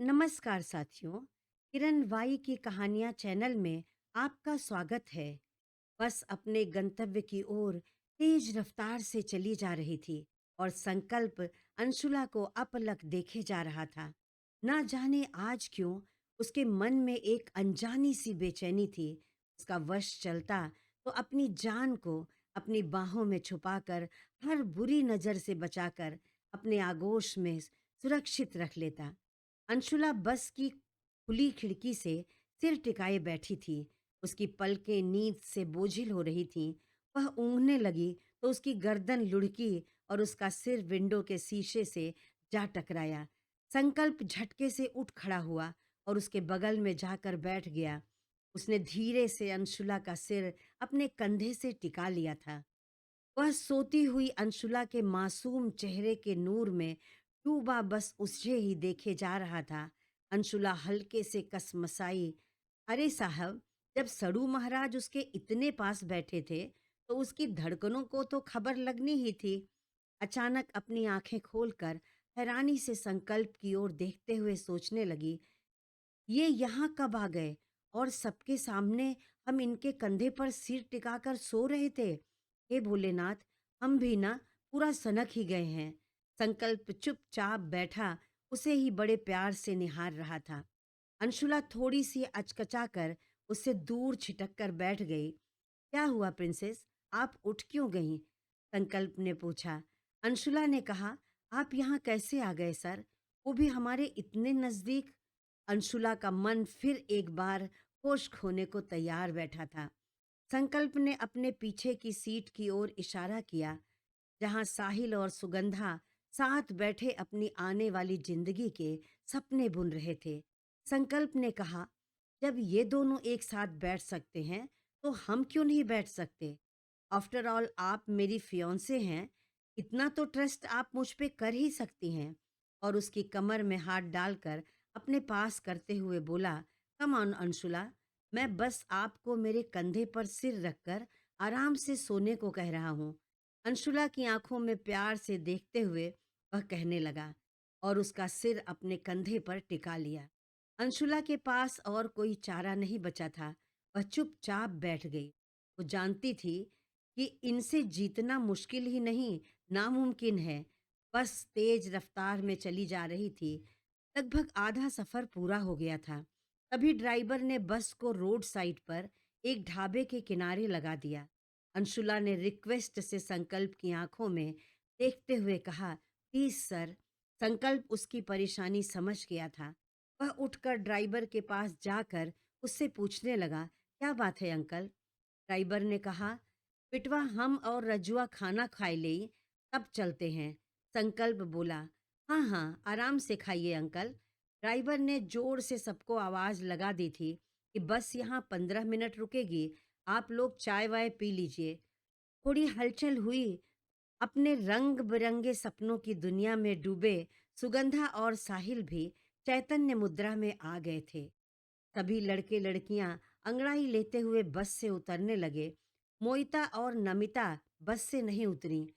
नमस्कार साथियों। किरण वाई की कहानियाँ चैनल में आपका स्वागत है। बस अपने गंतव्य की ओर तेज रफ्तार से चली जा रही थी और संकल्प अंशुला को अपलक देखे जा रहा था। ना जाने आज क्यों उसके मन में एक अनजानी सी बेचैनी थी। उसका वश चलता तो अपनी जान को अपनी बाहों में छुपाकर, हर बुरी नज़र से बचाकर अपने आगोश में सुरक्षित रख लेता। अंशुला बस की खुली खिड़की से सिर टिकाए बैठी थी। उसकी पलकें नींद से बोझिल हो रही थीं। वह ऊँघने लगी तो उसकी गर्दन लुढ़की और उसका सिर विंडो के शीशे से जा टकराया। संकल्प झटके से उठ खड़ा हुआ और उसके बगल में जाकर बैठ गया। उसने धीरे से अंशुला का सिर अपने कंधे से टिका लिया था। वह सोती हुई अंशुला के मासूम चेहरे के नूर में डूबा बस उसे ही देखे जा रहा था। अंशुला हल्के से कसमसाई। अरे साहब, जब सड़ू महाराज उसके इतने पास बैठे थे तो उसकी धड़कनों को तो खबर लगनी ही थी। अचानक अपनी आंखें खोलकर हैरानी से संकल्प की ओर देखते हुए सोचने लगी, ये यहाँ कब आ गए और सबके सामने हम इनके कंधे पर सिर टिकाकर सो रहे थे। हे भोलेनाथ, हम भी ना पूरा सनक ही गए हैं। संकल्प चुपचाप बैठा उसे ही बड़े प्यार से निहार रहा था। अंशुला थोड़ी सी अचकचाकर उससे दूर छिटक कर बैठ गई। क्या हुआ प्रिंसेस, आप उठ क्यों गईं? संकल्प ने पूछा। अंशुला ने कहा, आप यहाँ कैसे आ गए सर, वो भी हमारे इतने नज़दीक। अंशुला का मन फिर एक बार होश खोने को तैयार बैठा था। संकल्प ने अपने पीछे की सीट की ओर इशारा किया, जहां साहिल और सुगंधा साथ बैठे अपनी आने वाली जिंदगी के सपने बुन रहे थे। संकल्प ने कहा, जब ये दोनों एक साथ बैठ सकते हैं तो हम क्यों नहीं बैठ सकते? आफ्टर ऑल आप मेरी फियोंसे हैं, इतना तो ट्रस्ट आप मुझ पे कर ही सकती हैं। और उसकी कमर में हाथ डालकर अपने पास करते हुए बोला, कम ऑन अंशुला, मैं बस आपको मेरे कंधे पर सिर रखकर आराम से सोने को कह रहा हूँ। अंशुला की आंखों में प्यार से देखते हुए वह कहने लगा और उसका सिर अपने कंधे पर टिका लिया। अंशुला के पास और कोई चारा नहीं बचा था। वह चुपचाप बैठ गई। वो जानती थी कि इनसे जीतना मुश्किल ही नहीं, नामुमकिन है। बस तेज रफ्तार में चली जा रही थी। लगभग आधा सफर पूरा हो गया था। तभी ड्राइवर ने बस को रोड साइड पर एक ढाबे के किनारे लगा दिया। अंशुला ने रिक्वेस्ट से संकल्प की आंखों में देखते हुए कहा, प्लीज सर। संकल्प उसकी परेशानी समझ गया था। वह उठकर ड्राइवर के पास जाकर उससे पूछने लगा, क्या बात है अंकल? ड्राइवर ने कहा, बिटवा हम और रजुआ खाना खाए ले, तब चलते हैं। संकल्प बोला, हाँ हाँ, आराम से खाइए अंकल। ड्राइवर ने जोर से सबको आवाज़ लगा दी थी कि बस यहाँ 15 मिनट रुकेगी, आप लोग चाय वाय पी लीजिए। थोड़ी हलचल हुई। अपने रंग बिरंगे सपनों की दुनिया में डूबे सुगंधा और साहिल भी चैतन्य मुद्रा में आ गए थे। सभी लड़के लड़कियां अंगड़ाई लेते हुए बस से उतरने लगे। मोइता और नमिता बस से नहीं उतरी।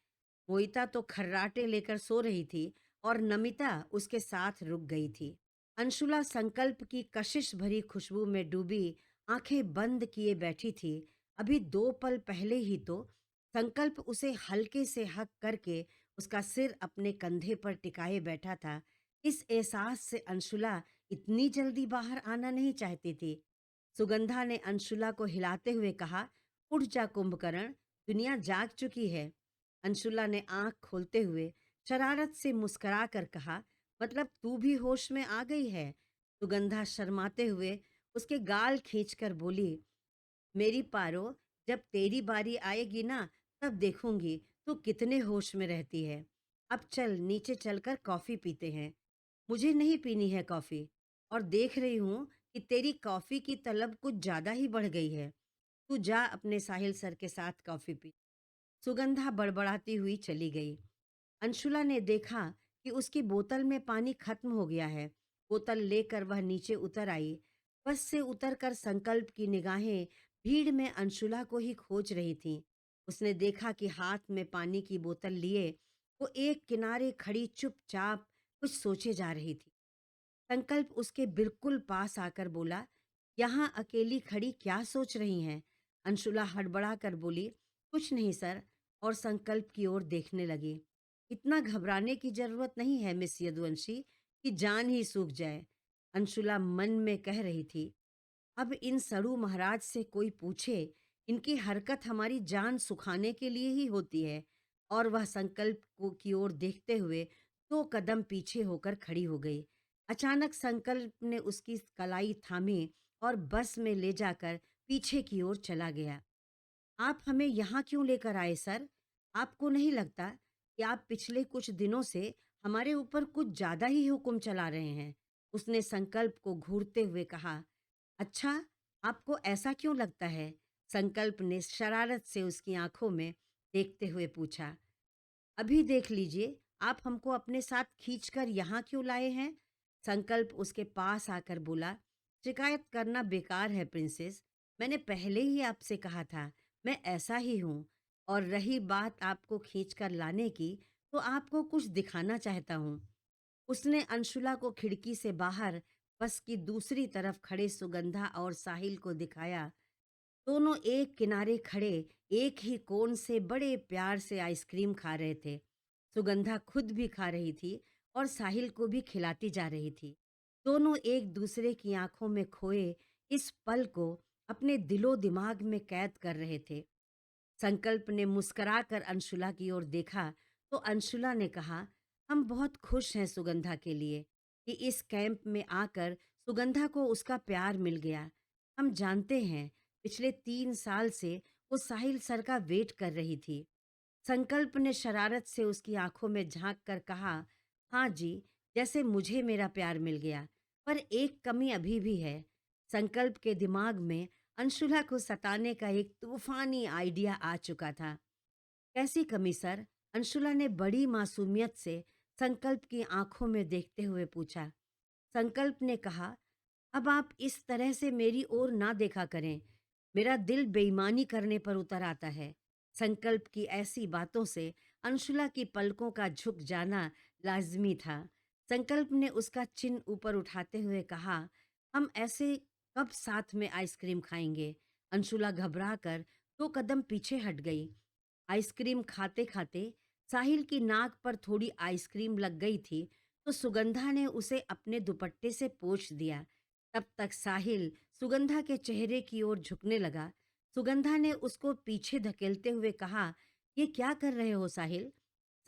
मोइता तो खर्राटे लेकर सो रही थी और नमिता उसके साथ रुक गई थी। अंशुला संकल्प की कशिश भरी खुशबू में डूबी आंखें बंद किए बैठी थी। अभी 2 पल पहले ही तो संकल्प उसे हल्के से हक करके उसका सिर अपने कंधे पर टिकाए बैठा था। इस एहसास से अंशुला इतनी जल्दी बाहर आना नहीं चाहती थी। सुगंधा ने अंशुला को हिलाते हुए कहा, उठ जा कुंभकर्ण, दुनिया जाग चुकी है। अंशुला ने आंख खोलते हुए शरारत से मुस्कुरा कर कहा, मतलब तू भी होश में आ गई है? सुगंधा शर्माते हुए उसके गाल खींचकर बोली, मेरी पारो, जब तेरी बारी आएगी ना, तब देखूंगी तू कितने होश में रहती है। अब चल नीचे चलकर कॉफी पीते हैं। मुझे नहीं पीनी है कॉफी, और देख रही हूँ कि तेरी कॉफी की तलब कुछ ज्यादा ही बढ़ गई है। तू जा अपने साहिल सर के साथ कॉफी पी। सुगंधा बड़बड़ाती हुई चली गई। अंशुला ने देखा कि उसकी बोतल में पानी खत्म हो गया है। बोतल लेकर वह नीचे उतर आई। बस से उतरकर संकल्प की निगाहें भीड़ में अंशुला को ही खोज रही थीं। उसने देखा कि हाथ में पानी की बोतल लिए वो एक किनारे खड़ी चुपचाप कुछ सोचे जा रही थी। संकल्प उसके बिल्कुल पास आकर बोला, यहाँ अकेली खड़ी क्या सोच रही हैं? अंशुला हड़बड़ा कर बोली, कुछ नहीं सर, और संकल्प की ओर देखने लगी। इतना घबराने की जरूरत नहीं है मिस यदुवंशी, कि जान ही सूख जाए। अंशुला मन में कह रही थी, अब इन सड़ू महाराज से कोई पूछे, इनकी हरकत हमारी जान सुखाने के लिए ही होती है। और वह संकल्प को की ओर देखते हुए 2 कदम पीछे होकर खड़ी हो गई। अचानक संकल्प ने उसकी कलाई थामी और बस में ले जाकर पीछे की ओर चला गया। आप हमें यहाँ क्यों लेकर आए सर? आपको नहीं लगता कि आप पिछले कुछ दिनों से हमारे ऊपर कुछ ज्यादा ही हुक्म चला रहे हैं? उसने संकल्प को घूरते हुए कहा। अच्छा, आपको ऐसा क्यों लगता है? संकल्प ने शरारत से उसकी आंखों में देखते हुए पूछा। अभी देख लीजिए, आप हमको अपने साथ खींचकर यहाँ क्यों लाए हैं? संकल्प उसके पास आकर बोला, शिकायत करना बेकार है प्रिंसेस। मैंने पहले ही आपसे कहा था, मैं ऐसा ही हूँ। और रही बात आपको खींचकर लाने की, तो आपको कुछ दिखाना चाहता हूँ। उसने अंशुला को खिड़की से बाहर बस की दूसरी तरफ खड़े सुगंधा और साहिल को दिखाया। दोनों एक किनारे खड़े एक ही कोन से बड़े प्यार से आइसक्रीम खा रहे थे। सुगंधा खुद भी खा रही थी और साहिल को भी खिलाती जा रही थी। दोनों एक दूसरे की आंखों में खोए इस पल को अपने दिलो दिमाग में कैद कर रहे थे। संकल्प ने मुस्कुराकर अंशुला की ओर देखा तो अंशुला ने कहा, हम बहुत खुश हैं सुगंधा के लिए कि इस कैंप में आकर सुगंधा को उसका प्यार मिल गया। हम जानते हैं पिछले 3 साल से वो साहिल सर का वेट कर रही थी। संकल्प ने शरारत से उसकी आंखों में झांक कर कहा, हाँ जी, जैसे मुझे मेरा प्यार मिल गया। पर एक कमी अभी भी है। संकल्प के दिमाग में अंशुला को सताने का एक तूफानी आइडिया आ चुका था। कैसी कमी सर? अंशुला ने बड़ी मासूमियत से संकल्प की आंखों में देखते हुए पूछा। संकल्प ने कहा, अब आप इस तरह से मेरी ओर ना देखा करें। मेरा दिल बेईमानी करने पर उतर आता है। संकल्प की ऐसी बातों से अंशुला की पलकों का झुक जाना लाजमी था। संकल्प ने उसका चिन्ह ऊपर उठाते हुए कहा, हम ऐसे कब साथ में आइसक्रीम खाएंगे? अंशुला घबराकर 2 कदम पीछे हट गई। आइसक्रीम खाते खाते साहिल की नाक पर थोड़ी आइसक्रीम लग गई थी तो सुगंधा ने उसे अपने दुपट्टे से पोंछ दिया। तब तक साहिल सुगंधा के चेहरे की ओर झुकने लगा। सुगंधा ने उसको पीछे धकेलते हुए कहा, ये क्या कर रहे हो साहिल?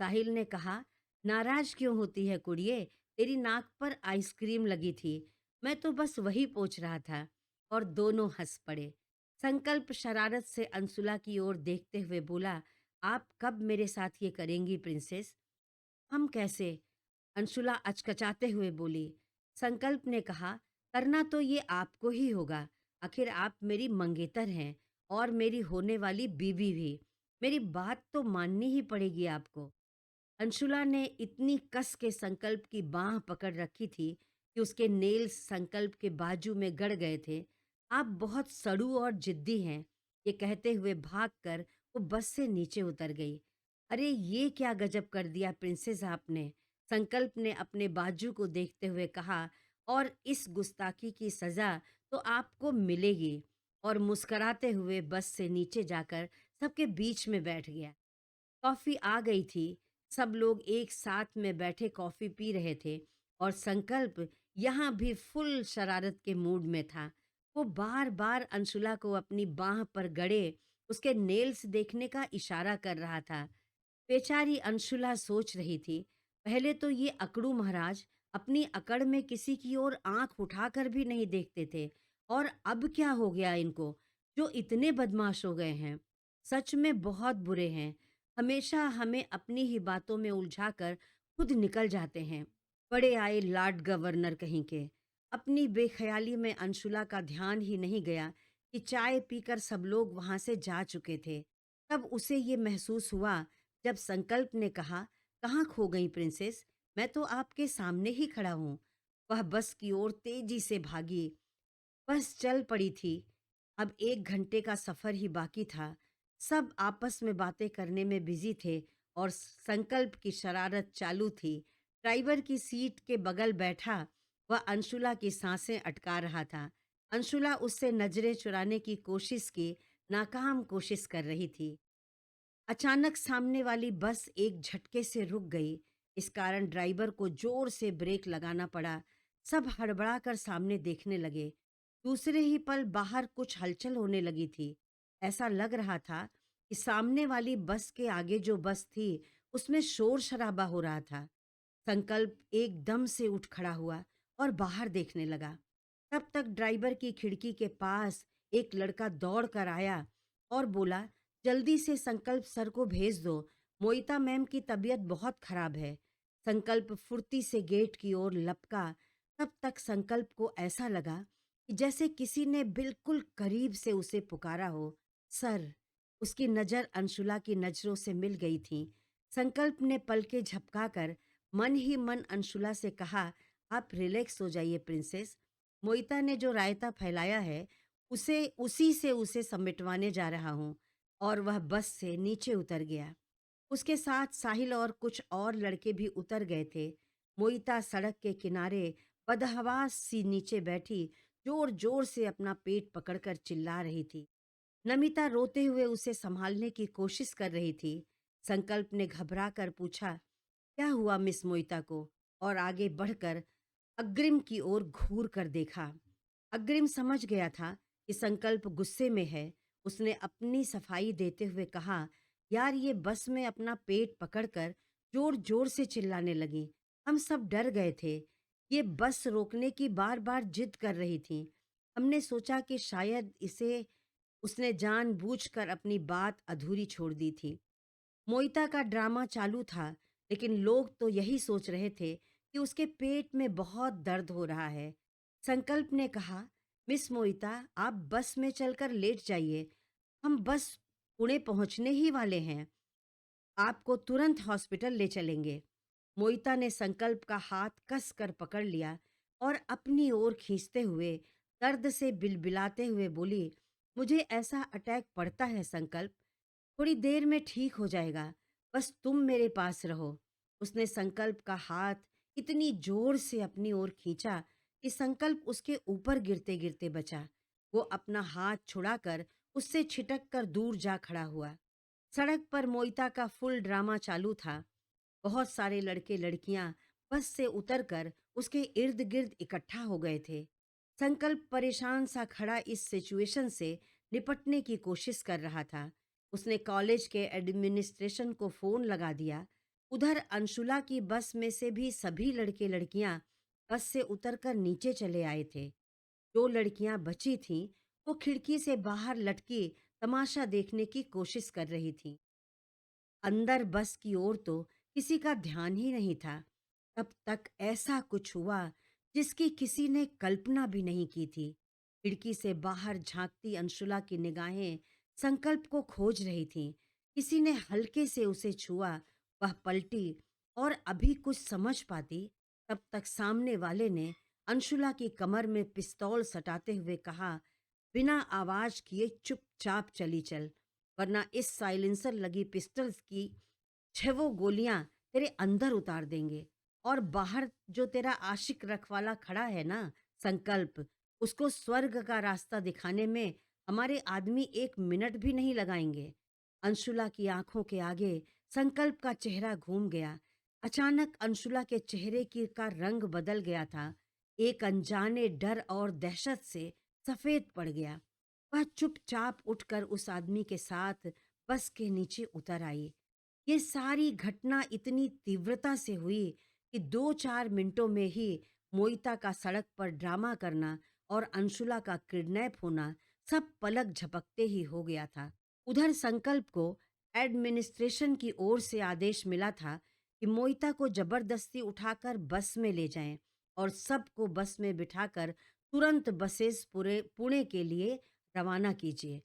साहिल ने कहा, नाराज क्यों होती है कुड़िए? तेरी नाक पर आइसक्रीम लगी थी, मैं तो बस वही पोंछ रहा था। और दोनों हंस पड़े। संकल्प शरारत से अंसुला की ओर देखते हुए बोला, आप कब मेरे साथ ये करेंगी प्रिंसेस? हम कैसे? अंशुला अचकचाते हुए बोली। संकल्प ने कहा, करना तो ये आपको ही होगा। आखिर आप मेरी मंगेतर हैं और मेरी होने वाली बीवी भी। मेरी बात तो माननी ही पड़ेगी आपको। अंशुला ने इतनी कस के संकल्प की बांह पकड़ रखी थी कि उसके नेल्स संकल्प के बाजू में गड़ गए थे। आप बहुत सड़ू और जिद्दी हैं, ये कहते हुए भागकर वो बस से नीचे उतर गई। अरे ये क्या गजब कर दिया प्रिंसेस आपने? संकल्प ने अपने बाजू को देखते हुए कहा, और इस गुस्ताखी की सजा तो आपको मिलेगी। और मुस्कुराते हुए बस से नीचे जाकर सबके बीच में बैठ गया। कॉफ़ी आ गई थी। सब लोग एक साथ में बैठे कॉफ़ी पी रहे थे और संकल्प यहाँ भी फुल शरारत के मूड में था। वो बार-बार अंशुला को अपनी बाँह पर गड़े उसके नेल्स देखने का इशारा कर रहा था। बेचारी अंशुला सोच रही थी, पहले तो ये अकड़ू महाराज अपनी अकड़ में किसी की ओर आँख उठाकर भी नहीं देखते थे, और अब क्या हो गया इनको, जो इतने बदमाश हो गए हैं? सच में बहुत बुरे हैं। हमेशा हमें अपनी ही बातों में उलझाकर खुद निकल जाते हैं। बड़े आए लॉर्ड गवर्नर कहीं के। अपनी बेख्याली में अंशुला का ध्यान ही नहीं गया कि चाय पीकर सब लोग वहां से जा चुके थे। तब उसे ये महसूस हुआ जब संकल्प ने कहा, कहाँ खो गई प्रिंसेस? मैं तो आपके सामने ही खड़ा हूँ। वह बस की ओर तेजी से भागी। बस चल पड़ी थी। अब 1 घंटे का सफर ही बाकी था। सब आपस में बातें करने में बिजी थे और संकल्प की शरारत चालू थी। ड्राइवर की सीट के बगल बैठा वह अंशुला की सांसें अटका रहा था। अंशुला उससे नजरें चुराने की कोशिश की, नाकाम कोशिश कर रही थी। अचानक सामने वाली बस एक झटके से रुक गई। इस कारण ड्राइवर को जोर से ब्रेक लगाना पड़ा। सब हड़बड़ा कर सामने देखने लगे। दूसरे ही पल बाहर कुछ हलचल होने लगी थी। ऐसा लग रहा था कि सामने वाली बस के आगे जो बस थी उसमें शोर शराबा हो रहा था। संकल्प एकदम से उठ खड़ा हुआ और बाहर देखने लगा। तब तक ड्राइवर की खिड़की के पास एक लड़का दौड़ कर आया और बोला, जल्दी से संकल्प सर को भेज दो, मोइता मैम की तबीयत बहुत खराब है। संकल्प फुर्ती से गेट की ओर लपका। तब तक संकल्प को ऐसा लगा कि जैसे किसी ने बिल्कुल करीब से उसे पुकारा हो, सर। उसकी नज़र अंशुला की नज़रों से मिल गई थी। संकल्प ने पलकें झपकाकर मन ही मन अंशुला से कहा, आप रिलैक्स हो जाइए प्रिंसेस। मोइता ने जो रायता फैलाया है उसे उसी से उसे समेटवाने जा रहा हूँ। और वह बस से नीचे उतर गया। उसके साथ साहिल और कुछ और लड़के भी उतर गए थे। मोइता सड़क के किनारे बदहवास सी नीचे बैठी जोर जोर से अपना पेट पकड़कर चिल्ला रही थी। नमिता रोते हुए उसे संभालने की कोशिश कर रही थी। संकल्प ने घबरा कर पूछा, क्या हुआ मिस मोइता को? और आगे बढ़कर अग्रिम की ओर घूर कर देखा। अग्रिम समझ गया था कि संकल्प गुस्से में है। उसने अपनी सफाई देते हुए कहा, यार ये बस में अपना पेट पकड़कर जोर जोर से चिल्लाने लगी। हम सब डर गए थे। ये बस रोकने की बार बार जिद कर रही थी। हमने सोचा कि शायद इसे उसने जानबूझकर अपनी बात अधूरी छोड़ दी थी। मोइता का ड्रामा चालू था, लेकिन लोग तो यही सोच रहे थे कि उसके पेट में बहुत दर्द हो रहा है। संकल्प ने कहा, मिस मोइता, आप बस में चलकर लेट जाइए। हम बस पुणे पहुंचने ही वाले हैं। आपको तुरंत हॉस्पिटल ले चलेंगे। मोइता ने संकल्प का हाथ कस कर पकड़ लिया और अपनी ओर खींचते हुए दर्द से बिलबिलाते हुए बोली, मुझे ऐसा अटैक पड़ता है संकल्प, थोड़ी देर में ठीक हो जाएगा, बस तुम मेरे पास रहो। उसने संकल्प का हाथ इतनी जोर से अपनी ओर खींचा कि संकल्प उसके ऊपर गिरते गिरते बचा। वो अपना हाथ छुड़ाकर उससे छिटक कर दूर जा खड़ा हुआ। सड़क पर मोइता का फुल ड्रामा चालू था। बहुत सारे लड़के लड़कियां बस से उतरकर उसके इर्द गिर्द इकट्ठा हो गए थे। संकल्प परेशान सा खड़ा इस सिचुएशन से निपटने की कोशिश कर रहा था। उसने कॉलेज के एडमिनिस्ट्रेशन को फोन लगा दिया। उधर अंशुला की बस में से भी सभी लड़के लड़कियां बस से उतरकर नीचे चले आए थे। जो लड़कियां बची थीं वो खिड़की से बाहर लटकी तमाशा देखने की कोशिश कर रही थीं। अंदर बस की ओर तो किसी का ध्यान ही नहीं था। तब तक ऐसा कुछ हुआ जिसकी किसी ने कल्पना भी नहीं की थी। खिड़की से बाहर झांकती अंशुला की निगाहें संकल्प को खोज रही थीं। किसी ने हल्के से उसे छुआ। वह पलटी और अभी कुछ समझ पाती तब तक सामने वाले ने अंशुला की कमर में पिस्तौल सटाते हुए कहा, बिना आवाज किए चुपचाप चली चल, वरना इस साइलेंसर लगी पिस्टल्स की 6 गोलियां तेरे अंदर उतार देंगे। और बाहर जो तेरा आशिक रखवाला खड़ा है ना, संकल्प, उसको स्वर्ग का रास्ता दिखाने में हमारे आदमी 1 मिनट भी नहीं लगाएंगे। अंशुला की आंखों के आगे संकल्प का चेहरा घूम गया। अचानक अंशुला के चेहरे की का रंग बदल गया था। एक अनजाने डर और दहशत से सफेद पड़ गया। वह चुपचाप उठकर उस आदमी के साथ बस के नीचे उतर आई। ये सारी घटना इतनी तीव्रता से हुई कि 2-4 मिनटों में ही मोइता का सड़क पर ड्रामा करना और अंशुला का किडनैप होना सब पलक झपकते ही हो गया था। उधर संकल्प को एडमिनिस्ट्रेशन की ओर से आदेश मिला था कि मोइता को जबरदस्ती उठाकर बस में ले जाएं और सबको बस में बिठाकर तुरंत बसेस पुणे पुणे के लिए रवाना कीजिए।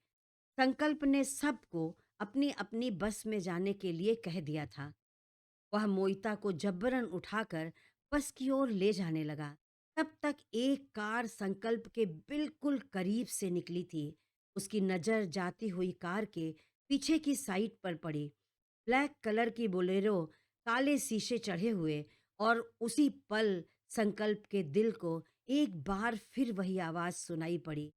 संकल्प ने सबको अपनी अपनी बस में जाने के लिए कह दिया था। वह मोइता को जबरन उठाकर बस की ओर ले जाने लगा। तब तक एक कार संकल्प के बिल्कुल करीब से निकली थी। उसकी नजर जाती हुई कार के पीछे की साइड पर पड़ी। ब्लैक कलर की बोलेरो, काले शीशे चढ़े हुए, और उसी पल संकल्प के दिल को एक बार फिर वही आवाज सुनाई पड़ी,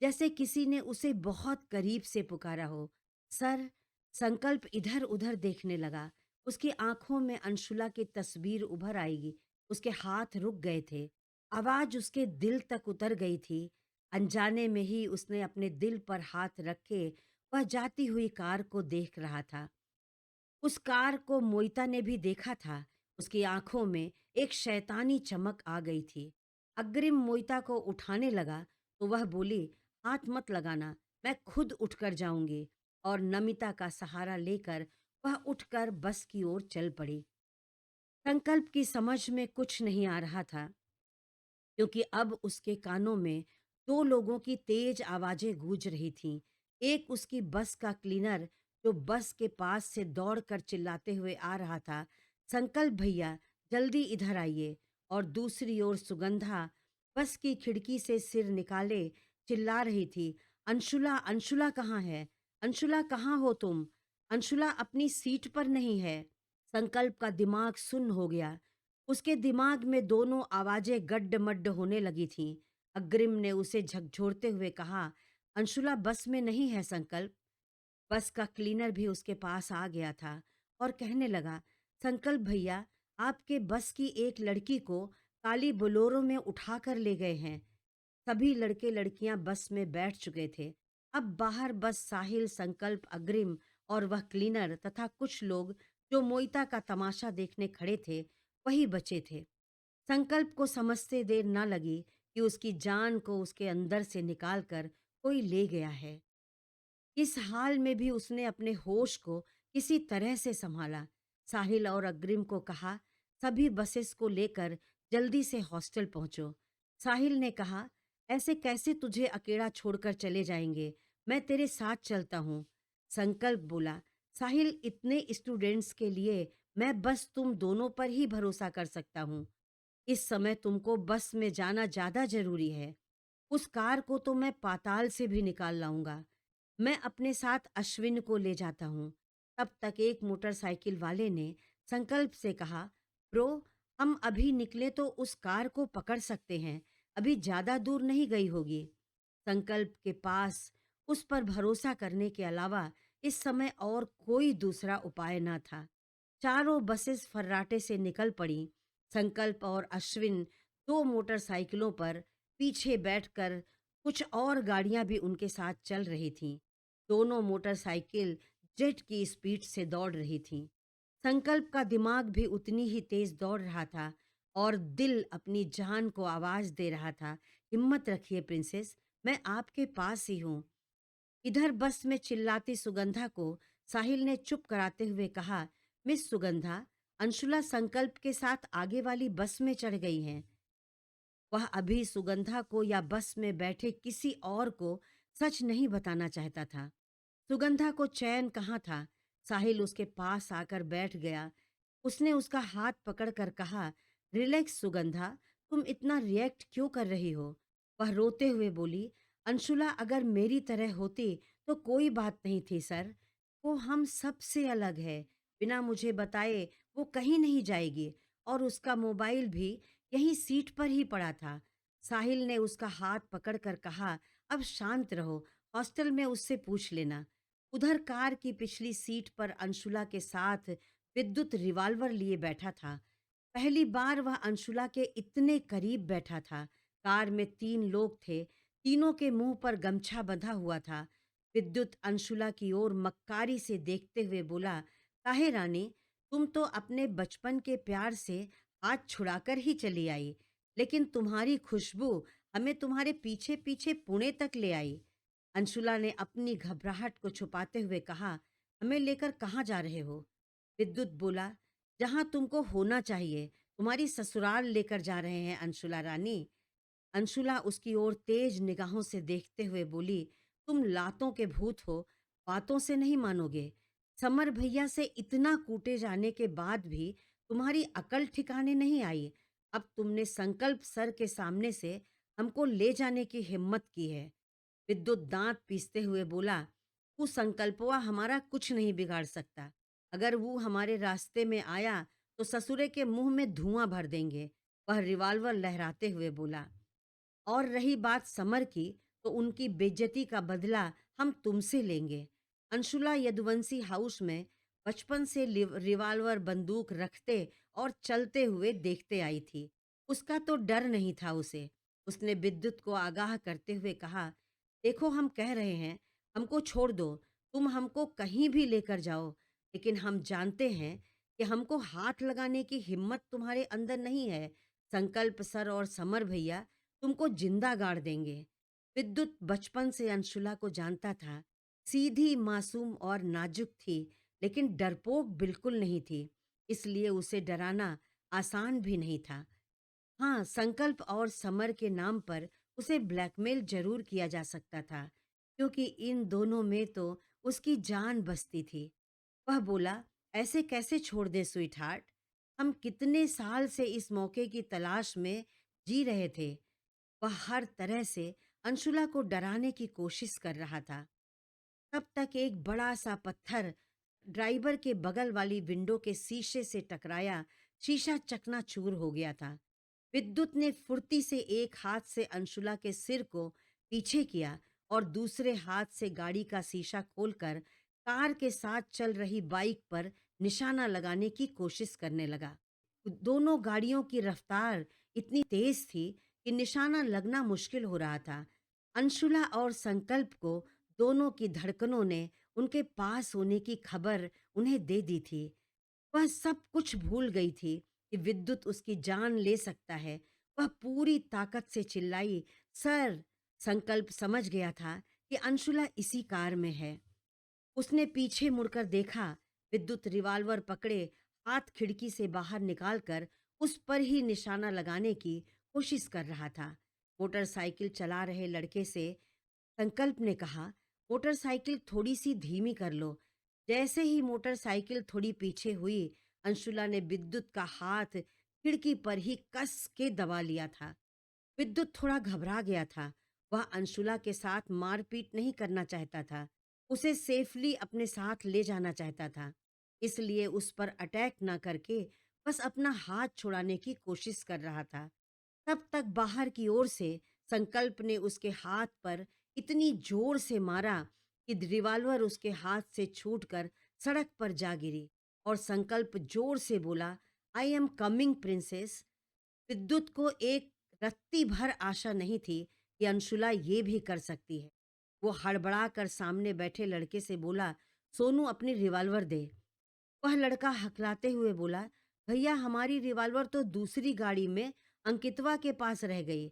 जैसे किसी ने उसे बहुत करीब से पुकारा हो। सर, संकल्प इधर-उधर देखने लगा। उसकी आंखों में अंशुला की तस्वीर उभर आएगी। उसके हाथ रुक गए थे। आवाज उसके दिल तक उतर गई थी। अनजाने में ही उसने अपने दिल पर हाथ रखे वह जाती हुई कार को देख रहा था। उस कार को मोइता ने भी देखा था। उसकी आंखों में एक शैतानी चमक आ गई थी। अग्रिम मोइता को उठाने लगा तो वह बोली, हाथ मत लगाना, मैं खुद उठकर जाऊंगी। और नमिता का सहारा लेकर वह उठकर बस की ओर चल पड़ी। संकल्प की समझ में कुछ नहीं आ रहा था, क्योंकि अब उसके कानों में दो लोगों की तेज आवाजें गूंज रही थीं। एक उसकी बस का क्लीनर जो बस के पास से दौड़कर चिल्लाते हुए आ रहा था, संकल्प भैया जल्दी इधर आइए। और दूसरी ओर सुगंधा बस की खिड़की से सिर निकाले चिल्ला रही थी, अंशुला, अंशुला कहाँ है? अंशुला कहाँ हो तुम? अंशुला अपनी सीट पर नहीं है। संकल्प का दिमाग सुन्न हो गया। उसके दिमाग में दोनों आवाजें गड्ड-मड्ड होने लगी थीं। अग्रिम ने उसे झकझोरते हुए कहा, अंशुला बस में नहीं है संकल्प। बस का क्लीनर भी उसके पास आ गया था और कहने लगा, संकल्प भैया, आपके बस की एक लड़की को काली बोलेरो में उठाकर ले गए हैं। सभी लड़के लड़कियां बस में बैठ चुके थे। अब बाहर बस साहिल, संकल्प, अग्रिम और वह क्लीनर तथा कुछ लोग जो मोइता का तमाशा देखने खड़े थे, वही बचे थे। संकल्प को समझते देर न लगी कि उसकी जान को उसके अंदर से निकालकर कोई ले गया है। इस हाल में भी उसने अपने होश को किसी तरह से संभाला। साहिल और अग्रिम को कहा, सभी बसेस को लेकर जल्दी से हॉस्टल पहुंचो। साहिल ने कहा, ऐसे कैसे तुझे अकेला छोड़कर चले जाएंगे, मैं तेरे साथ चलता हूँ। संकल्प बोला, साहिल, इतने स्टूडेंट्स के लिए मैं बस तुम दोनों पर ही भरोसा कर सकता हूँ। इस समय तुमको बस में जाना ज्यादा जरूरी है। उस कार को तो मैं पाताल से भी निकाल लाऊंगा। मैं अपने साथ अश्विन को ले जाता हूँ। तब तक एक मोटरसाइकिल वाले ने संकल्प से कहा, ब्रो, हम अभी निकले तो उस कार को पकड़ सकते हैं, अभी ज्यादा दूर नहीं गई होगी। संकल्प के पास उस पर भरोसा करने के अलावा इस समय और कोई दूसरा उपाय न था। चारों बसेस फर्राटे से निकल पड़ी। संकल्प और अश्विन दो मोटरसाइकिलों पर पीछे बैठकर, कुछ और गाड़ियां भी उनके साथ चल रही थीं। दोनों मोटरसाइकिल जेट की स्पीड से दौड़ रही थीं। संकल्प का दिमाग भी उतनी ही तेज दौड़ रहा था और दिल अपनी जान को आवाज दे रहा था, हिम्मत रखिए प्रिंसेस, मैं आपके पास ही हूँ। इधर बस में चिल्लाती सुगंधा को साहिल ने चुप कराते हुए कहा, मिस सुगंधा, अंशुला संकल्प के साथ आगे वाली बस में चढ़ गई हैं। वह अभी सुगंधा को या बस में बैठे किसी और को सच नहीं बताना चाहता था। सुगंधा को चैन कहाँ था। साहिल उसके पास आकर बैठ गया। उसने उसका हाथ पकड़कर कहा, रिलैक्स सुगंधा, तुम इतना रिएक्ट क्यों कर रही हो? वह रोते हुए बोली, अंशुला अगर मेरी तरह होती तो कोई बात नहीं थी सर। वो हम सबसे अलग है। बिना मुझे बताए वो कहीं नहीं जाएगी। और उसका मोबाइल भी यहीं सीट पर ही पड़ा था। साहिल ने उसका हाथ पकड़कर कहा, अब शांत रहो, हॉस्टल में उससे पूछ लेना। उधर कार की पिछली सीट पर अंशुला के साथ विद्युत रिवाल्वर लिए बैठा था। पहली बार वह अंशुला के इतने करीब बैठा था। कार में तीन लोग थे। तीनों के मुंह पर गमछा बंधा हुआ था। विद्युत अंशुला की ओर मक्कारी से देखते हुए बोला, काहे रानी, तुम तो अपने बचपन के प्यार से हाथ छुड़ाकर ही चली आई, लेकिन तुम्हारी खुशबू हमें तुम्हारे पीछे पीछे पुणे तक ले आई। अंशुला ने अपनी घबराहट को छुपाते हुए कहा, हमें लेकर कहाँ जा रहे हो? विद्युत बोला, जहां तुमको होना चाहिए, तुम्हारी ससुराल लेकर जा रहे हैं अंशुला रानी। अंशुला उसकी ओर तेज निगाहों से देखते हुए बोली, तुम लातों के भूत हो, बातों से नहीं मानोगे। समर भैया से इतना कूटे जाने के बाद भी तुम्हारी अकल ठिकाने नहीं आई। अब तुमने संकल्प सर के सामने से हमको ले जाने की हिम्मत की है। विद्युत दांत पीसते हुए बोला, वो संकल्पवा हमारा कुछ नहीं बिगाड़ सकता। अगर वो हमारे रास्ते में आया तो ससुरे के मुंह में धुआं भर देंगे। वह रिवॉल्वर लहराते हुए बोला। और रही बात समर की, तो उनकी बेइज्जती का बदला हम तुमसे लेंगे। अंशुला यदुवंशी हाउस में बचपन से रिवॉल्वर बंदूक रखते और चलते हुए देखते आई थी। उसका तो डर नहीं था उसे। उसने विद्युत को आगाह करते हुए कहा, देखो हम कह रहे हैं, हमको छोड़ दो, तुम हमको कहीं भी लेकर जाओ, लेकिन हम जानते हैं कि हमको हाथ लगाने की हिम्मत तुम्हारे अंदर नहीं है। संकल्प सर और समर भैया तुमको जिंदा गाड़ देंगे। विद्युत बचपन से अंशुला को जानता था। सीधी, मासूम और नाजुक थी, लेकिन डरपोक बिल्कुल नहीं थी। इसलिए उसे डराना आसान भी नहीं था। हाँ, संकल्प और समर के नाम पर उसे ब्लैकमेल जरूर किया जा सकता था, क्योंकि इन दोनों में तो उसकी जान बसती थी। वह बोला, ऐसे कैसे छोड़ दे स्वीटहार्ट? हम कितने साल से इस मौके की तलाश में जी रहे थे। वह हर तरह से अंशुला को डराने की कोशिश कर रहा था। तब तक एक बड़ा सा पत्थर ड्राइवर के बगल वाली विंडो के शीशे से टकराया। शीशा चकनाचूर हो गया था। विद्युत ने फुर्ती से एक हाथ से अंशुला के सिर को पीछे किया और दूसरे हाथ से गाड़ी का शीशा खोलकर कार के साथ चल रही बाइक पर निशाना लगाने की कोशिश करने लगा। दोनों गाड़ियों की रफ्तार इतनी तेज थी कि निशाना लगना मुश्किल हो रहा था। अंशुला और संकल्प को दोनों की धड़कनों ने उनके पास होने की खबर उन्हें दे दी थी। वह सब कुछ भूल गई थी कि विद्युत उसकी जान ले सकता है। वह पूरी ताकत से चिल्लाई, सर! संकल्प समझ गया था कि अंशुला इसी कार में है। उसने पीछे मुड़कर देखा। विद्युत रिवॉल्वर पकड़े हाथ खिड़की से बाहर निकालकर उस पर ही निशाना लगाने की कोशिश कर रहा था। मोटरसाइकिल चला रहे लड़के से संकल्प ने कहा, मोटरसाइकिल थोड़ी सी धीमी कर लो। जैसे ही मोटरसाइकिल थोड़ी पीछे हुई, अंशुला ने विद्युत का हाथ खिड़की पर ही कस के दबा लिया था। विद्युत थोड़ा घबरा गया था। वह अंशुला के साथ मारपीट नहीं करना चाहता था। उसे सेफली अपने साथ ले जाना चाहता था। इसलिए उस पर अटैक ना करके बस अपना हाथ छुड़ाने की कोशिश कर रहा था। तब तक बाहर की ओर से संकल्प ने उसके हाथ पर इतनी जोर से मारा कि रिवॉल्वर उसके हाथ से छूटकर सड़क पर जा गिरी। और संकल्प जोर से बोला, आई एम कमिंग प्रिंसेस। विद्युत को एक रत्ती भर आशा नहीं थी कि अंशुला ये भी कर सकती है। वो हड़बड़ा कर सामने बैठे लड़के से बोला, सोनू अपनी रिवॉल्वर दे। वह लड़का हकलाते हुए बोला, भैया हमारी रिवॉल्वर तो दूसरी गाड़ी में अंकितवा के पास रह गई।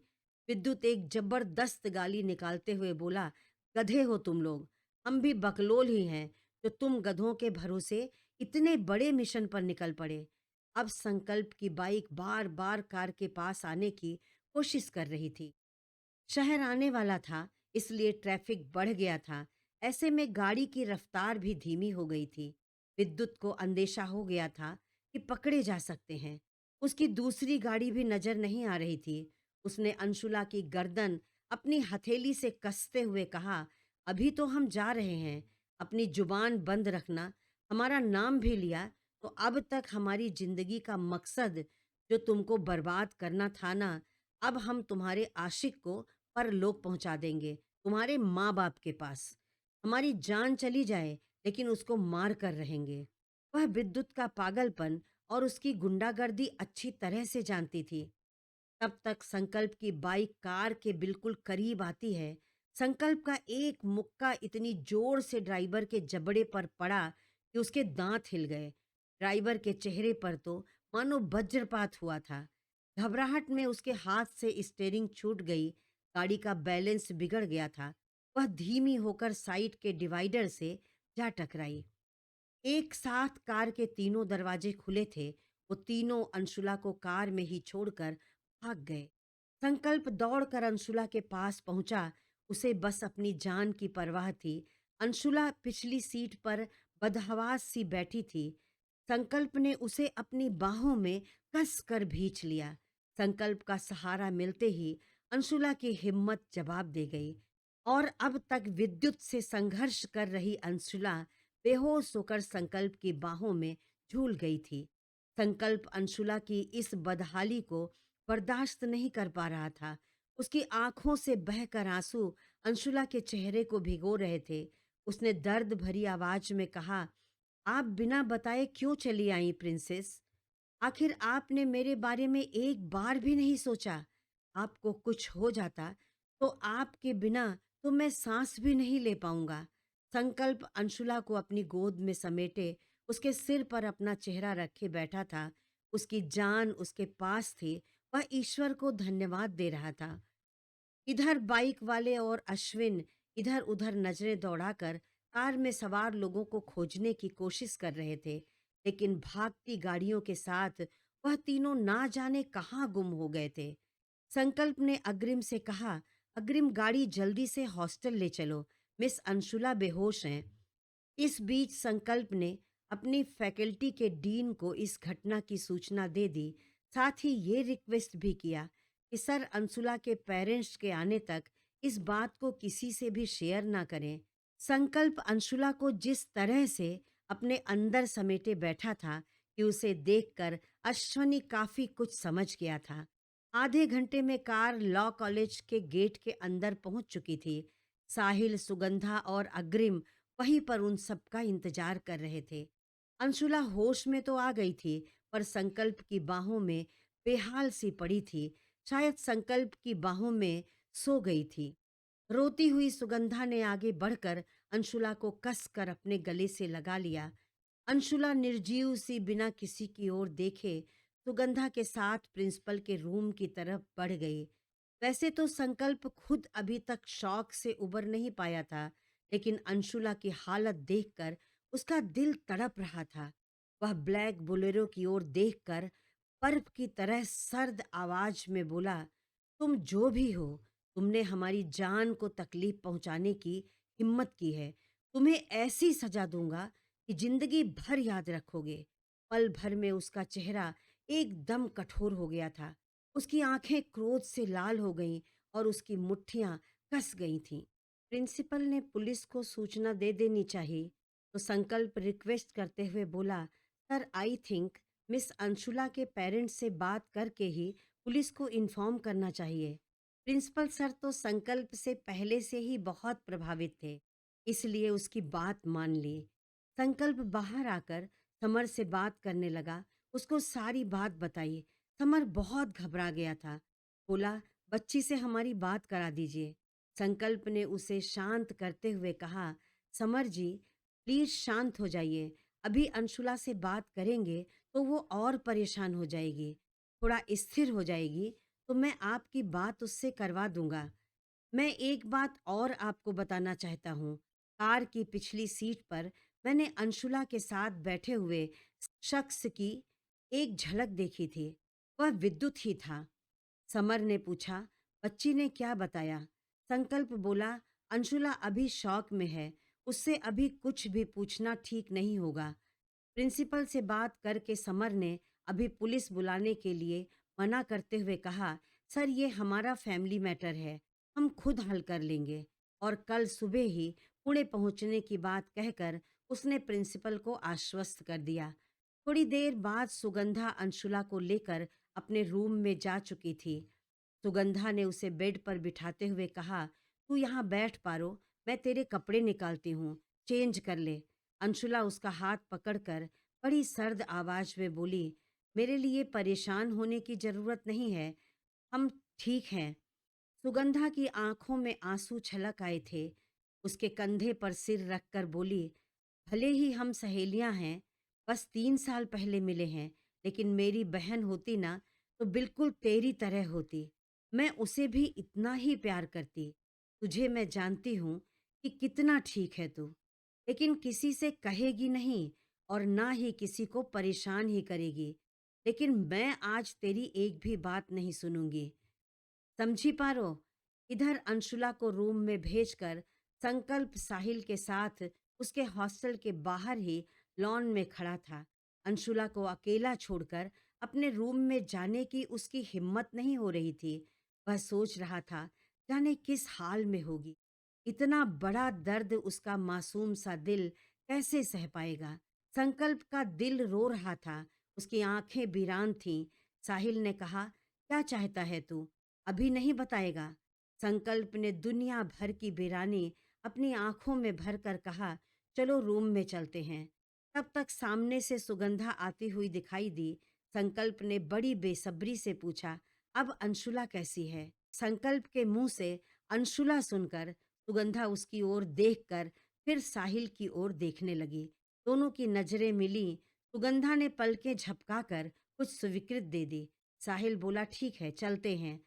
विद्युत एक जबरदस्त गाली निकालते हुए बोला, गधे हो तुम लोग। हम भी बकलोल ही हैं जो तुम गधों के भरोसे इतने बड़े मिशन पर निकल पड़े। अब संकल्प की बाइक बार बार कार के पास आने की कोशिश कर रही थी। शहर आने वाला था, इसलिए ट्रैफिक बढ़ गया था। ऐसे में गाड़ी की रफ्तार भी धीमी हो गई थी। विद्युत को अंदेशा हो गया था कि पकड़े जा सकते हैं। उसकी दूसरी गाड़ी भी नजर नहीं आ रही थी। उसने अंशुला की गर्दन अपनी हथेली से कसते हुए कहा, अभी तो हम जा रहे हैं, अपनी जुबान बंद रखना। हमारा नाम भी लिया तो अब तक हमारी जिंदगी का मकसद जो तुमको बर्बाद करना था ना, अब हम तुम्हारे आशिक को परलोक पहुंचा देंगे, तुम्हारे माँ बाप के पास। हमारी जान चली जाए, लेकिन उसको मार कर रहेंगे। वह विद्युत का पागलपन और उसकी गुंडागर्दी अच्छी तरह से जानती थी। तब तक संकल्प की बाइक कार के बिल्कुल करीब आती है। संकल्प का एक मुक्का इतनी जोर से ड्राइवर के जबड़े पर पड़ा कि उसके दांत हिल गए। ड्राइवर के चेहरे पर तो मानो वज्रपात हुआ था। घबराहट में उसके हाथ से स्टीयरिंग छूट गई। गाड़ी का बैलेंस बिगड़ गया था। वह धीमी होकर साइड के डिवाइडर से जा टकराई। एक साथ कार के तीनों दरवाजे खुले थे। वो तीनों अंशुला को कार में ही छोड़कर भाग गए। संकल्प दौड़कर अंशुला के पास पहुंचा। उसे बस अपनी जान की परवाह थी। अंशुला पिछली सीट पर बदहवास सी बैठी थी। संकल्प ने उसे अपनी बाहों में कस कर भींच लिया। संकल्प का सहारा मिलते ही अंशुला की हिम्मत जवाब दे गई और अब तक विद्युत से संघर्ष कर रही अंशुला बेहोश होकर संकल्प की बाहों में झूल गई थी। संकल्प अंशुला की इस बदहाली को बर्दाश्त नहीं कर पा रहा था। उसकी आंखों से बहकर आंसू अंशुला के चेहरे को भिगो रहे थे। उसने दर्द भरी आवाज में कहा, आप बिना बताए क्यों चली आई प्रिंसेस? आखिर आपने मेरे बारे में एक बार भी नहीं सोचा? आपको कुछ हो जाता तो आपके बिना तो मैं सांस भी नहीं ले पाऊंगा। संकल्प अंशुला को अपनी गोद में समेटे उसके सिर पर अपना चेहरा रखे बैठा था। उसकी जान उसके पास थी। वह ईश्वर को धन्यवाद दे रहा था। इधर बाइक वाले और अश्विन इधर उधर नजरें दौड़ाकर कार में सवार लोगों को खोजने की कोशिश कर रहे थे, लेकिन भागती गाड़ियों के साथ वह तीनों ना जाने कहाँ गुम हो गए थे। संकल्प ने अग्रिम से कहा, अग्रिम गाड़ी जल्दी से हॉस्टल ले चलो, मिस अंशुला बेहोश हैं। इस बीच संकल्प ने अपनी फैकल्टी के डीन को इस घटना की सूचना दे दी। साथ ही ये रिक्वेस्ट भी किया कि सर अंशुला के पेरेंट्स के आने तक इस बात को किसी से भी शेयर ना करें। संकल्प अंशुला को जिस तरह से अपने अंदर समेटे बैठा था कि उसे देखकर अश्वनी काफी कुछ समझ गया था। आधे घंटे में कार लॉ कॉलेज के गेट के अंदर पहुंच चुकी थी। साहिल, सुगंधा और अग्रिम वहीं पर उन सबका इंतजार कर रहे थे। अंशुला होश में तो आ गई थी, पर संकल्प की बाहों में बेहाल सी पड़ी थी। शायद संकल्प की बाहों में सो गई थी। रोती हुई सुगंधा ने आगे बढ़कर अंशुला को कसकर अपने गले से लगा लिया। अंशुला निर्जीव सी बिना किसी की ओर देखे सुगंधा के साथ प्रिंसिपल के रूम की तरफ बढ़ गई। वैसे तो संकल्प खुद अभी तक शौक से उबर नहीं पाया था, लेकिन अंशुला की हालत देखकर उसका दिल तड़प रहा था। वह ब्लैक बोलेरो की ओर देखकर बर्फ की तरह सर्द आवाज में बोला, तुम जो भी हो, तुमने हमारी जान को तकलीफ पहुंचाने की हिम्मत की है। तुम्हें ऐसी सजा दूंगा कि जिंदगी भर याद रखोगे। पल भर में उसका चेहरा एकदम कठोर हो गया था। उसकी आंखें क्रोध से लाल हो गईं और उसकी मुट्ठियां कस गई थीं। प्रिंसिपल ने पुलिस को सूचना दे देनी चाहिए, तो संकल्प रिक्वेस्ट करते हुए बोला, sir I think miss Anshula के पेरेंट्स से बात करके ही पुलिस को इन्फॉर्म करना चाहिए। प्रिंसिपल सर तो संकल्प से पहले से ही बहुत प्रभावित थे, इसलिए उसकी बात मान ली। संकल्प बाहर आकर समर से बात करने लगा। उसको सारी बात बताई। समर बहुत घबरा गया था। बोला, बच्ची से हमारी बात करा दीजिए। संकल्प ने उसे शांत करते हुए कहा, समर जी प्लीज शांत हो जाइए। अभी अंशुला से बात करेंगे तो वो और परेशान हो जाएगी। थोड़ा स्थिर हो जाएगी तो मैं आपकी बात उससे करवा दूंगा। मैं एक बात और आपको बताना चाहता हूँ। कार की पिछली सीट पर मैंने अंशुला के साथ बैठे हुए शख्स की एक झलक देखी थी। वह विद्युत ही था। समर ने पूछा, बच्ची ने क्या बताया? संकल्प बोला, अंशुला अभी शौक में है। उससे अभी कुछ भी पूछना ठीक नहीं होगा। प्रिंसिपल से बात करके समर ने अभी पुलिस बुलाने के लिए मना करते हुए कहा, सर ये हमारा फैमिली मैटर है, हम खुद हल कर लेंगे। और कल सुबह ही पुणे पहुंचने की बात कहकर उसने प्रिंसिपल को आश्वस्त कर दिया। थोड़ी देर बाद सुगंधा अंशुला को लेकर अपने रूम में जा चुकी थी। सुगंधा ने उसे बेड पर बिठाते हुए कहा, तू यहाँ बैठ पारो, मैं तेरे कपड़े निकालती हूँ, चेंज कर ले। अंशुला उसका हाथ पकड़कर बड़ी सर्द आवाज में बोली, मेरे लिए परेशान होने की जरूरत नहीं है, हम ठीक हैं। सुगंधा की आंखों में आंसू छलक आए थे। उसके कंधे पर सिर रखकर बोली, भले ही हम सहेलियां हैं, बस 3 साल पहले मिले हैं, लेकिन मेरी बहन होती ना तो बिल्कुल तेरी तरह होती। मैं उसे भी इतना ही प्यार करती। तुझे मैं जानती हूँ कि कितना ठीक है तू, लेकिन किसी से कहेगी नहीं और ना ही किसी को परेशान ही करेगी। लेकिन मैं आज तेरी एक भी बात नहीं सुनूंगी। समझी पारो? इधर अंशुला को रूम में भेजकर संकल्प साहिल के साथ उसके हॉस्टल के बाहर ही लॉन में खड़ा था। अंशुला को अकेला छोड़कर अपने रूम में जाने की उसकी हिम्मत नहीं हो रही थी। वह सोच रहा था, जाने किस हाल में होगी। इतना बड़ा दर्द उसका मासूम सा दिल कैसे सह पाएगा। संकल्प का दिल रो रहा था। उसकी आंखें वीरान थीं। साहिल ने कहा, क्या चाहता है तू? अभी नहीं बताएगा? संकल्प ने दुनिया भर की बेरानी अपनी आंखों में भर कर कहा, चलो रूम में चलते हैं। तब तक सामने से सुगंधा आती हुई दिखाई दी। संकल्प ने बड़ी बेसब्री से पूछा, अब अंशुला कैसी है? संकल्प के मुंह से अंशुला सुनकर सुगंधा उसकी ओर देखकर फिर साहिल की ओर देखने लगी। दोनों की नजरें मिली। सुगंधा ने पलकें झपकाकर कुछ स्वीकृत दे दी। साहिल बोला, ठीक है चलते हैं।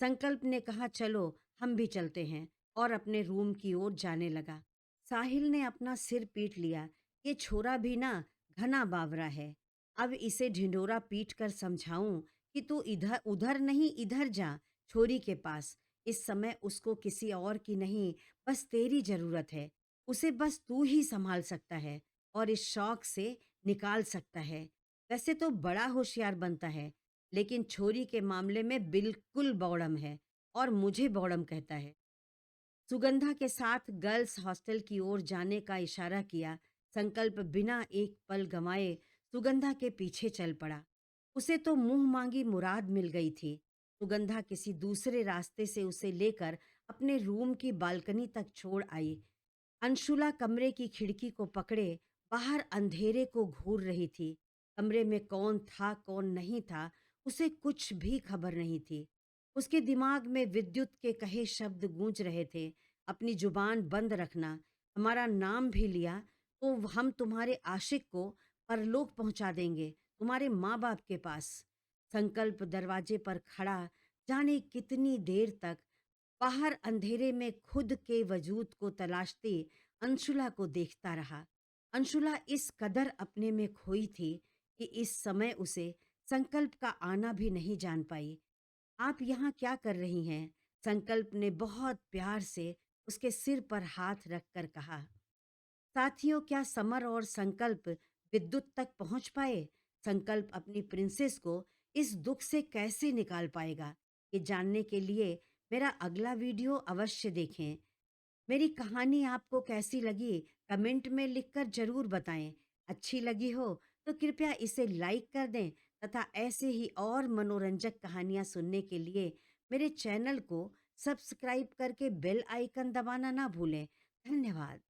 संकल्प ने कहा, चलो हम भी चलते हैं, और अपने रूम की ओर जाने लगा। साहिल ने अपना सिर पीट लिया। ये छोरा भी ना घना बावरा है। अब इसे ढिंढोरा पीट कर समझाऊं कि तू इधर उधर नहीं इधर जा, छोरी के पास। इस समय उसको किसी और की नहीं, बस तेरी जरूरत है। उसे बस तू ही संभाल सकता है और इस शौक से निकाल सकता है। वैसे तो बड़ा होशियार बनता है, लेकिन छोरी के मामले में बिल्कुल बौड़म है और मुझे बौड़म कहता है। सुगंधा के साथ गर्ल्स हॉस्टल की ओर जाने का इशारा किया। संकल्प बिना एक पल गंवाए सुगंधा के पीछे चल पड़ा। उसे तो मुंह मांगी मुराद मिल गई थी। सुगंधा किसी दूसरे रास्ते से उसे लेकर अपने रूम की बालकनी तक छोड़ आई। अंशुला कमरे की खिड़की को पकड़े बाहर अंधेरे को घूर रही थी। कमरे में कौन था कौन नहीं था, उसे कुछ भी खबर नहीं थी। उसके दिमाग में विद्युत के कहे शब्द गूंज रहे थे, अपनी जुबान बंद रखना, हमारा नाम भी लिया तो हम तुम्हारे आशिक को परलोक पहुंचा देंगे, तुम्हारे माँ बाप के पास। संकल्प दरवाजे पर खड़ा जाने कितनी देर तक बाहर अंधेरे में खुद के वजूद को तलाशते अंशुला को देखता रहा। अंशुला इस कदर अपने में खोई थी कि इस समय उसे संकल्प का आना भी नहीं जान पाई। आप यहाँ क्या कर रही हैं? संकल्प ने बहुत प्यार से उसके सिर पर हाथ रखकर कहा। साथियों, क्या समर और संकल्प विद्युत तक पहुंच पाए? संकल्प अपनी प्रिंसेस को इस दुख से कैसे निकाल पाएगा? ये जानने के लिए मेरा अगला वीडियो अवश्य देखें। मेरी कहानी आपको कैसी लगी कमेंट में लिखकर जरूर बताएं। अच्छी लगी हो तो कृपया इसे लाइक कर दें तथा ऐसे ही और मनोरंजक कहानियां सुनने के लिए मेरे चैनल को सब्सक्राइब करके बेल आइकन दबाना ना भूलें। धन्यवाद।